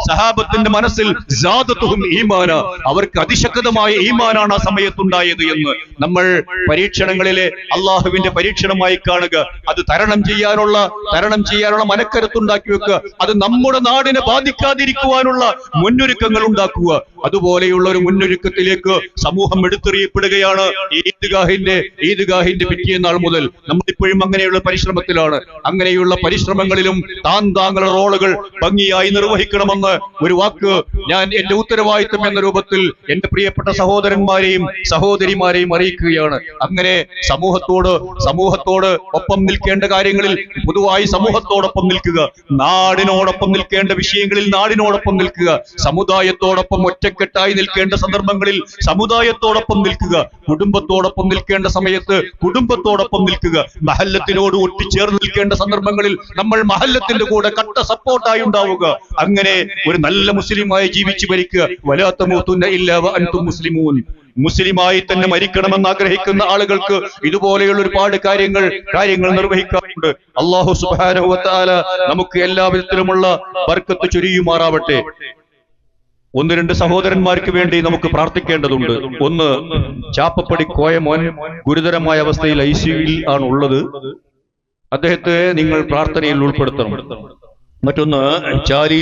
സഹാബത്തിന്റെ മനസ്സിൽ സാദതുഹും ഈമാന, അവർക്ക് അതിശക്തമായ ഈമാനാണ് ആ സമയത്തുണ്ടായത് എന്ന് നമ്മൾ പരീക്ഷണങ്ങളിലെ അള്ളാഹുവിന്റെ പരീക്ഷണമായി കാണുക. അത് തരണം ചെയ്യാനുള്ള മനക്കരുത്തുണ്ടാക്കി വെക്കുക. അത് നമ്മുടെ നാടിനെ ബാധിക്കാതിരിക്കുവാനുള്ള മുന്നൊരുക്കങ്ങൾ ഉണ്ടാക്കുക. അതുപോലെയുള്ള ഒരു മുന്നൊരുക്കത്തിലേക്ക് സമൂഹം എടുത്തെറിയപ്പെടുകയാണ്. ഈദ്ഗാഹിന്റെ പിറ്റേന്നാൾ മുതൽ നമ്മളിപ്പോഴും അങ്ങനെയുള്ള പരിശ്രമത്തിലാണ്. അങ്ങനെയുള്ള പരിശ്രമങ്ങളിലും താങ്കളുടെ റോളുകൾ ഭംഗിയായി നിർവഹിക്കണമെന്ന് ഒരു വാക്ക് ഞാൻ എന്റെ ഉത്തരവാദിത്വം എന്ന രൂപത്തിൽ എന്റെ പ്രിയപ്പെട്ട സഹോദരന്മാരെയും സഹോദരിമാരെയും അറിയിക്കുകയാണ്. അങ്ങനെ സമൂഹത്തോട് ഒപ്പം നിൽക്കേണ്ട കാര്യങ്ങളിൽ പൊതുവായി സമൂഹത്തോടൊപ്പം നിൽക്കുക, നാടിനോടൊപ്പം നിൽക്കേണ്ട വിഷയങ്ങളിൽ നാടിനോടൊപ്പം നിൽക്കുക, സമുദായത്തോടൊപ്പം ഒറ്റക്കെട്ടായി നിൽക്കേണ്ട സന്ദർഭങ്ങളിൽ സമുദായത്തോടൊപ്പം നിൽക്കുക, കുടുംബത്തോടൊപ്പം നിൽക്കേണ്ട സമയത്ത് കുടുംബത്തോടൊപ്പം നിൽക്കുക, മഹല്ലത്തിനോട് ഒട്ടിച്ചേർന്ന് നിൽക്കേണ്ട സന്ദർഭങ്ങളിൽ നമ്മൾ മഹല്ലത്തിന്റെ കൂടെ കട്ട സപ്പോർട്ടായി ഉണ്ടാവുക. അങ്ങനെ ഒരു നല്ല മുസ്ലിമായി ജീവിച്ചു മരിക്കുക. വലാ തമൂതുന്ന ഇല്ലാ വഅൻതും മുസ്ലിമൂൻ. മുസ്ലിമായി തന്നെ മരിക്കണമെന്ന് ആഗ്രഹിക്കുന്ന ആളുകൾക്ക് ഇതുപോലെയുള്ള ഒരുപാട് കാര്യങ്ങൾ നിർവഹിക്കാറുണ്ട്. അല്ലാഹു സുബ്ഹാനഹു വ തആല നമുക്ക് എല്ലാ വിധത്തിലുമുള്ള ബർക്കത്ത് ചൊരിയുമാറാവട്ടെ. ഒന്ന് രണ്ട് സഹോദരന്മാർക്ക് വേണ്ടി നമുക്ക് പ്രാർത്ഥിക്കേണ്ടതുണ്ട്. ഒന്ന്, ചാപ്പപ്പടി കോയമോൻ ഗുരുതരമായ അവസ്ഥയിൽ ICUവിൽ ആണ് ഉള്ളത്. അദ്ദേഹത്തെ നിങ്ങൾ പ്രാർത്ഥനയിൽ ഉൾപ്പെടുത്തണം. മറ്റൊന്ന്, ചാരി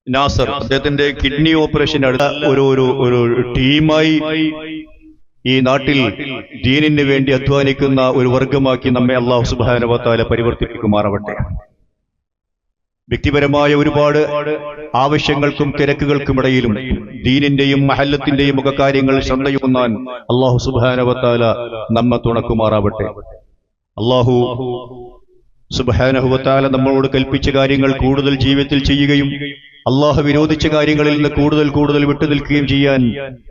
നാസർ, അദ്ദേഹത്തിന്റെ കിഡ്നി ഓപ്പറേഷൻ അടുത്ത ഒരു ടീമായി ഈ നാട്ടിൽ ദീനിന് വേണ്ടി അധ്വാനിക്കുന്ന ഒരു വർഗമാക്കി നമ്മെ അല്ലാഹു സുബ്ഹാനഹു വ തആല പരിവർത്തിപ്പിക്കുമാറാവട്ടെ. വ്യക്തിപരമായ ഒരുപാട് ആവശ്യങ്ങൾക്കും തിരക്കുകൾക്കുമിടയിലും ദീനിന്റെയും മഹല്ലത്തിന്റെയും ഒക്കെ കാര്യങ്ങൾ ശ്രദ്ധയൂന്നാൻ അല്ലാഹു സുബ്ഹാനഹു വ തആല നമ്മെ തുണക്കുമാറാവട്ടെ. അല്ലാഹു സുബ്ഹാനഹു വ തആല നമ്മളോട് കൽപ്പിച്ച കാര്യങ്ങൾ കൂടുതൽ ജീവിതത്തിൽ ചെയ്യുകയും അല്ലാഹു വിരോധിച്ച കാര്യങ്ങളിൽ നിന്ന് കൂടുതൽ വിട്ടുനിൽക്കുകയും ചെയ്യാൻ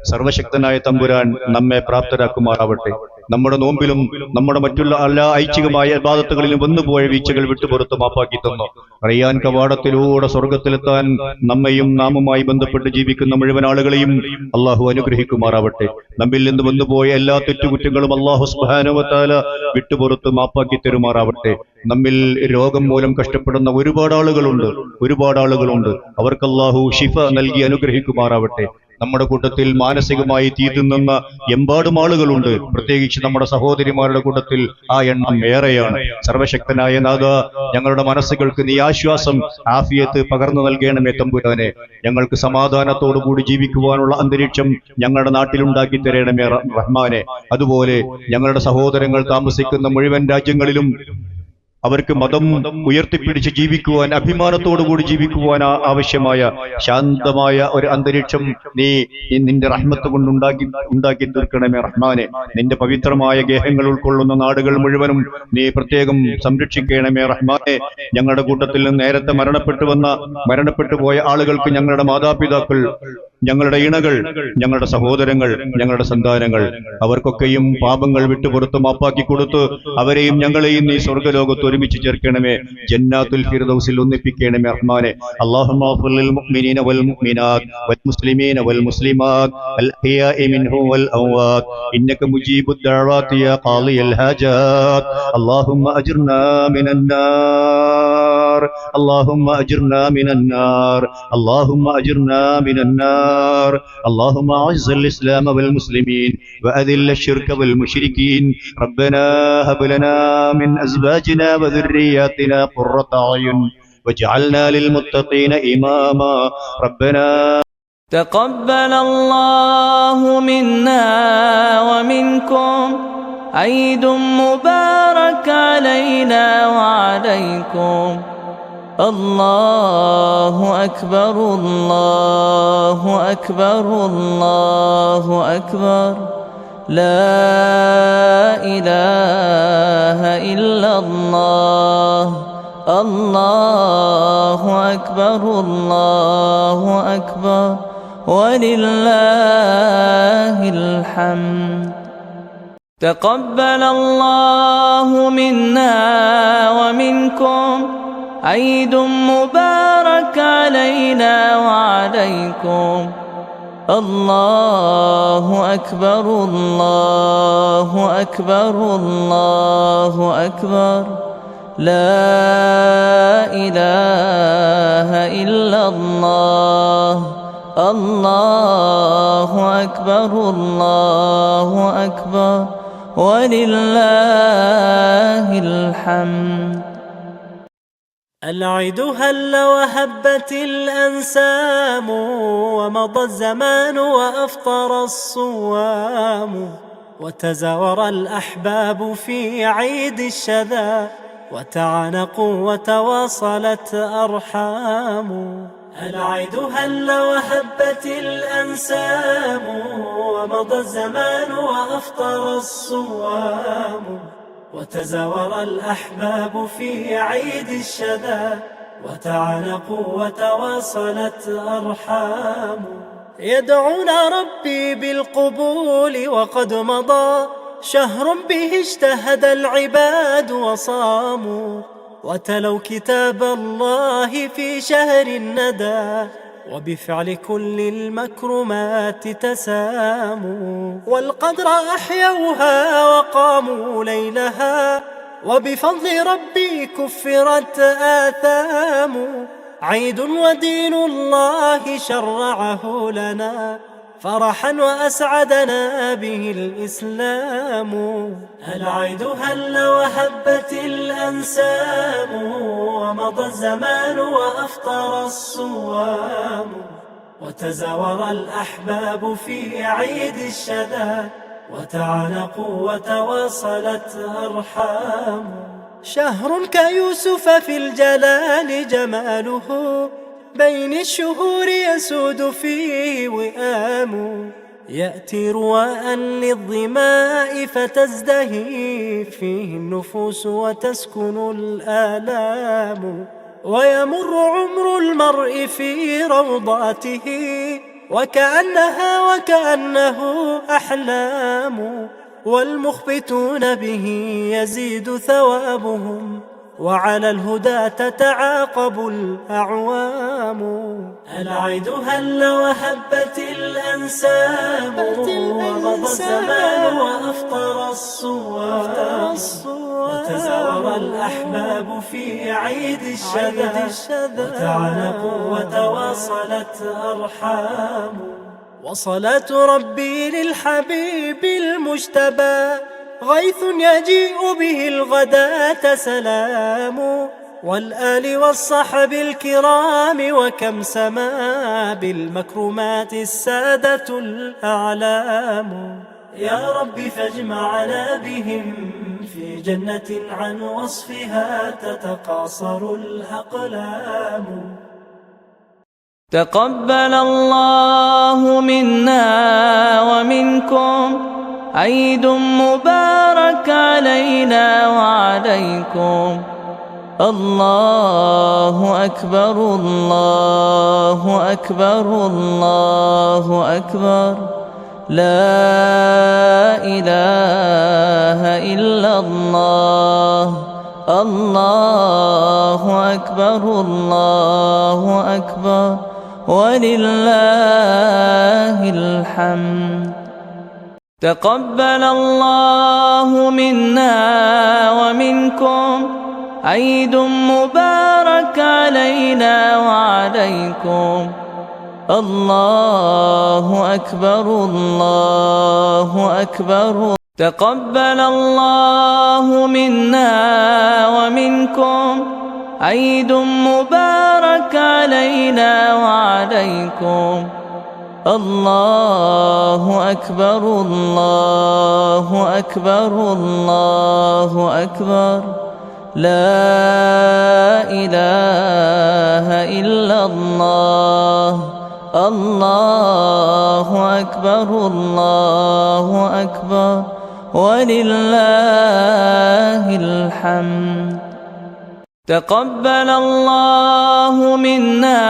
സർവശക്തനായ തമ്പുരാൻ നമ്മെ പ്രാപ്തരാക്കുമാറാവട്ടെ. നമ്മുടെ നോമ്പിലും നമ്മുടെ മറ്റുള്ള എല്ലാ ഐച്ഛികമായ ഇബാദത്തുകളിലും വന്നുപോയ വീഴ്ചകൾ വിട്ടുപുറത്ത് മാപ്പാക്കി തന്നു. റയ്യാൻ കവാടത്തിലൂടെ സ്വർഗത്തിലെത്താൻ നമ്മയും നാമുമായി ബന്ധപ്പെട്ട് ജീവിക്കുന്ന മുഴുവൻ ആളുകളെയും അള്ളാഹു അനുഗ്രഹിക്കുമാറാവട്ടെ. നമ്മിൽ നിന്ന് വന്നുപോയ എല്ലാ തെറ്റുകുറ്റങ്ങളും അല്ലാഹു സുബ്ഹാനഹു വ തആല വിട്ടുപുറത്ത് മാപ്പാക്കി തരുമാറാവട്ടെ. നമ്മിൽ രോഗം മൂലം കഷ്ടപ്പെടുന്ന ഒരുപാട് ആളുകളുണ്ട്. അവർക്ക് അല്ലാഹു ശിഫ നൽകി അനുഗ്രഹിക്കുമാറാവട്ടെ. നമ്മുടെ കൂട്ടത്തിൽ മാനസികമായി തീതുന്ന എമ്പാടും ആളുകളുണ്ട്. പ്രത്യേകിച്ച് നമ്മുടെ സഹോദരിമാരുടെ കൂട്ടത്തിൽ ആ എണ്ണം ഏറെയാണ്. സർവശക്തനായ നാഥ, ഞങ്ങളുടെ മനസ്സുകൾക്ക് നീ ആശ്വാസം, ആഫിയത്ത് പകർന്നു നൽകണമേ തമ്പുരാനെ. ഞങ്ങൾക്ക് സമാധാനത്തോടുകൂടി ജീവിക്കുവാനുള്ള അന്തരീക്ഷം ഞങ്ങളുടെ നാട്ടിലുണ്ടാക്കി തരണമേ റഹ്മാനെ. അതുപോലെ ഞങ്ങളുടെ സഹോദരങ്ങൾ താമസിക്കുന്ന മുഴുവൻ രാജ്യങ്ങളിലും അവർക്ക് മതം ഉയർത്തിപ്പിടിച്ച് ജീവിക്കുവാൻ, അഭിമാനത്തോടുകൂടി ജീവിക്കുവാൻ ആവശ്യമായ ശാന്തമായ ഒരു അന്തരീക്ഷം നീ നിന്റെ റഹ്മത്ത് കൊണ്ട് ഉണ്ടാക്കി തീർക്കണമേ റഹ്മാനെ. നിന്റെ പവിത്രമായ ഗേഹങ്ങൾ ഉൾക്കൊള്ളുന്ന നാടുകൾ മുഴുവനും നീ പ്രത്യേകം സംരക്ഷിക്കണമേ റഹ്മാനെ. ഞങ്ങളുടെ കൂട്ടത്തിൽ നിന്ന് നേരത്തെ മരണപ്പെട്ടു പോയ ആളുകൾക്ക് ഞങ്ങളുടെ മാതാപിതാക്കൾ, ഞങ്ങളുടെ ഇണകൾ, ഞങ്ങളുടെ സഹോദരങ്ങൾ, ഞങ്ങളുടെ സന്താനങ്ങൾ, അവർക്കൊക്കെയും പാപങ്ങൾ വിട്ടുപുറത്ത് മാപ്പാക്കി കൊടുത്ത് അവരെയും ഞങ്ങളെയും നീ സ്വർഗ്ഗലോകത്ത് ഒരുമിച്ച് ചേർക്കണമേ. ജന്നാത്തുൽ ഫിർദൗസിൽ ഒന്നിപ്പിക്കണമേ റഹ്മാനെ. അല്ലാഹുമ്മ ഗ്ഫിർ ലിൽ മുഅ്മിനീന വൽ മുഅ്മിനാത്ത് വൽ മുസ്ലിമീന വൽ മുസ്ലിമാത്ത് അൽ അഹ്യാഇ മിൻഹും വൽ അംവാത്ത് ഇന്നക മുജീബുദ് ദഅവാതി യാ ഖാളിയൽ ഹാജാത്ത്. അല്ലാഹുമ്മ അജിർനാ മിനൻ നാർ, അല്ലാഹുമ്മ അജിർനാ മിനൻ നാർ, അല്ലാഹുമ്മ അജിർനാ മിനൻ നാർ. اللهم اعز الاسلام والمسلمين واذل الشرك والمشركين. ربنا هب لنا من ازواجنا وذرياتنا قرة اعين واجعلنا للمتقين اماما. ربنا تقبل الله منا ومنكم عيد مبارك علينا وعليكم. الله أكبر الله أكبر الله أكبر لا إله إلا الله. الله أكبر الله أكبر ولله الحمد. تقبل الله منا ومنكم عيد مبارك علينا وعليكم. الله أكبر الله أكبر الله أكبر لا إله إلا الله. الله أكبر الله أكبر ولله الحمد. العيد هل وهبت الأنسام ومضى الزمان وأفطر الصوام وتزاور الأحباب في عيد الشذا وتعانقوا وتواصلت أرحام. العيد هل وهبت الأنسام ومضى الزمان وأفطر الصوام وتزاور الأحباب في عيد الشذا وتعانقوا وتواصلت أرحام. يدعون ربي بالقبول وقد مضى شهر به اجتهد العباد وصاموا وتلوا كتاب الله في شهر الندى وبفعل كل المكرمات تساموا. والقدر أحيوها وقاموا ليلها وبفضل ربي كفرت آثام. عيد ودين الله شرعه لنا فرحا وأسعدنا به الإسلام. العيد هل وهبت الأنسام ومضى الزمان وأفطر الصوام وتزاور الأحباب في عيد الشذا وتعانقوا وتواصلت أرحام. شهر كيوسف في الجلال جماله بين الشهور يسود فيه وئام. يأتي رواء للظماء فتزدهي فيه النفوس وتسكن الآلام. ويمر عمر المرء في روضاته وكأنه أحلام. والمخبتون به يزيد ثوابهم وعلى الهدى تتعاقب الأعوام. العيد هل وهبت الأنسام ومضى الزمان وأفطر الصوام وتزاور الأحباب في عيد الشذا وتعانقوا وتواصلت أرحام. وصلاة ربي للحبيب المجتبى غيث يجيء به الغداة سلام. والآل والصحب الكرام وكم سما بالمكرمات السادة الأعلام. يا رب فاجمعنا بهم في جنة عن وصفها تتقاصر الأقلام. تقبل الله منا ومنكم عيد مبارك علينا وعليكم. الله أكبر الله أكبر الله أكبر لا إله إلا الله. الله أكبر الله أكبر ولله الحمد. تقبل الله منا ومنكم عيد مبارك علينا وعليكم. الله أكبر الله أكبر. تقبل الله منا ومنكم عيد مبارك علينا وعليكم. الله أكبر الله أكبر الله أكبر لا إله إلا الله. الله أكبر الله أكبر ولله الحمد. تقبل الله منا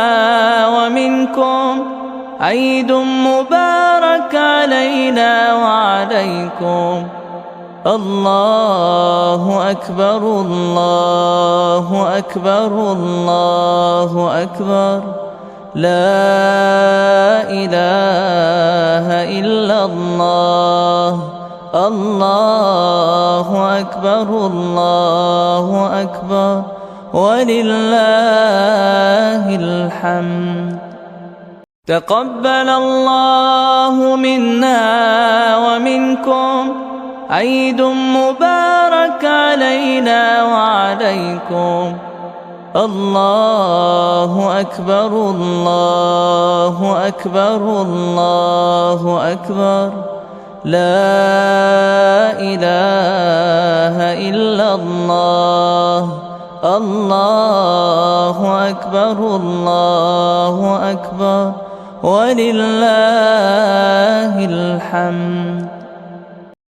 ومنكم عيد مبارك علينا وعليكم. الله أكبر الله أكبر الله أكبر لا إله إلا الله. الله أكبر الله أكبر ولله الحمد. تقبل الله منا ومنكم عيد مبارك علينا وعليكم. الله أكبر الله أكبر الله أكبر لا إله إلا الله الله أكبر الله أكبر ولله الحمد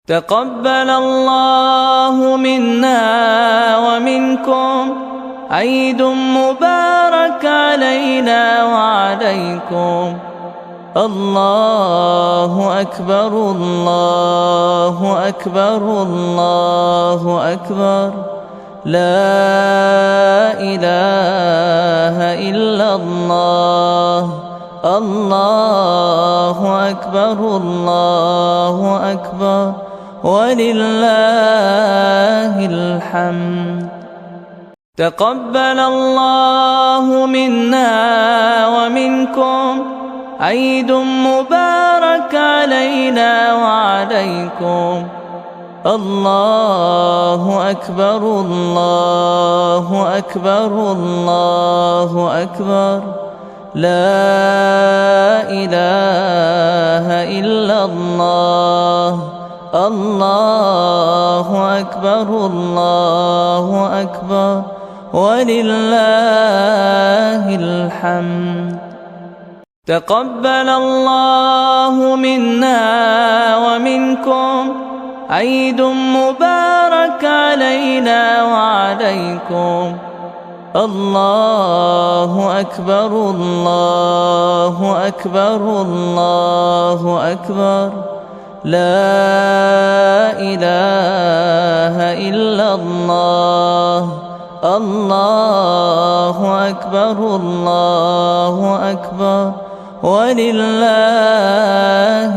تقبل الله منا ومنكم عيد مبارك علينا وعليكم الله أكبر الله أكبر الله أكبر لا إله إلا الله الله أكبر الله أكبر ولله الحمد تقبل الله منا ومنكم عيد مبارك علينا وعليكم الله أكبر الله أكبر الله أكبر لا إله إلا الله الله أكبر الله أكبر ولله الحمد تقبل الله منا ومنكم عيد مبارك علينا وعليكم الله أكبر الله أكبر الله أكبر لا إله إلا الله الله أكبر الله أكبر ولله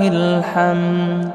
الحمد